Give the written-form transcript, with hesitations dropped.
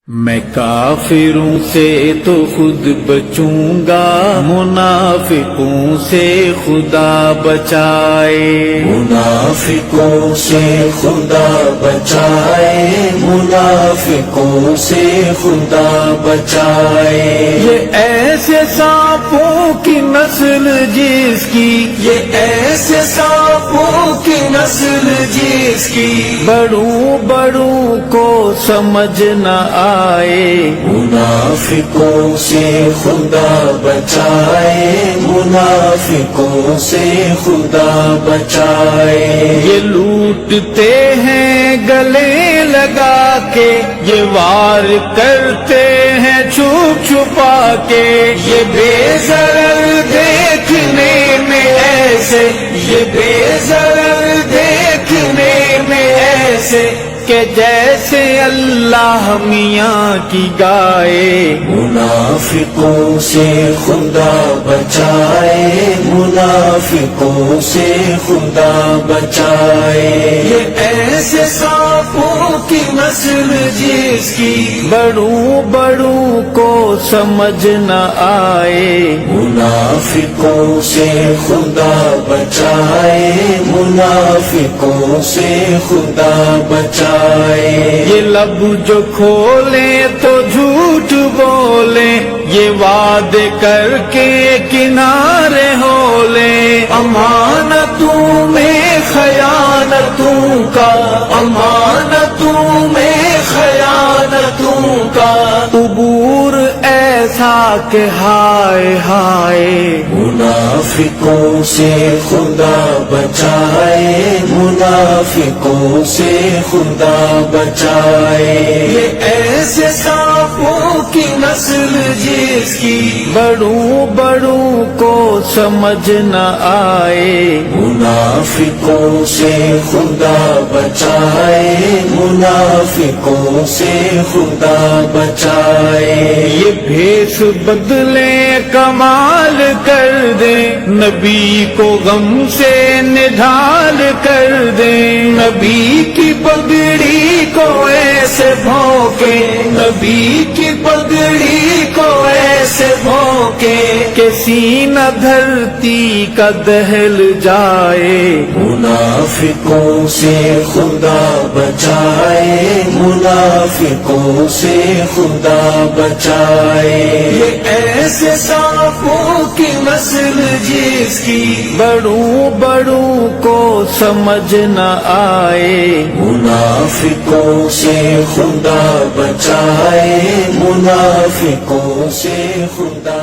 میں کافروں سے تو خود بچوں گا، منافقوں سے خدا بچائے، منافقوں سے خدا بچائے، منافقوں سے خدا بچائے۔ یہ ایسے سانپوں کی نسل جس کی، یہ ایسے سانپوں کی نسل جس کی بڑوں بڑوں کو سمجھ نہ آئے، منافقوں سے خدا بچائے، منافقوں سے خدا بچائے۔ یہ لوٹتے ہیں گلے لگا کے، یہ وار کرتے ہیں چھپ چھپا کے، یہ بے ضرر دیکھنے میں ایسے، یہ بے ضرر دیکھنے میں ایسے کہ جیسے اللہ میاں کی گائے۔ منافقوں سے خدا بچائے، منافقوں سے خدا بچائے۔ یہ ایسے سانپوں کی نسل جس کی بڑوں بڑوں کو سمجھ نہ آئے، منافقوں سے خدا بچائے، منافقوں سے خدا بچائے۔ یہ لب جو کھولیں تو جھوٹ بولیں، یہ وعدے کر کے کنارے ہو لیں، امانتوں میں خیانتوں کا، امانتوں میں خیانتوں کا عبور ایسا کہ ہائے ہائے۔ منافقوں سے خدا بچائے، منافقوں سے خدا بچائے۔ یہ ایسے سانپوں کی نسل جس کی بڑوں بڑوں کو سمجھ نہ آئے، منافقوں سے خدا بچائے، منافقوں سے خدا بچائے۔ یہ بھیس بدلے کمال کر دیں، نبی کو غم سے نڈھال کر دیں، نبی کی پگڑی کو ایسے بھونکے، نبی کی پگڑی کو ایسے بھونکے کہ سینہ دھرتی کا دہل جائے۔ منافقوں سے خدا بچائے، منافقوں سے خدا بچائے۔ یہ ایسے سانپوں کی نسل جس کی بڑوں بڑوں کو سمجھ نہ آئے، منافقوں سے خدا بچائے، منافقوں سے خدا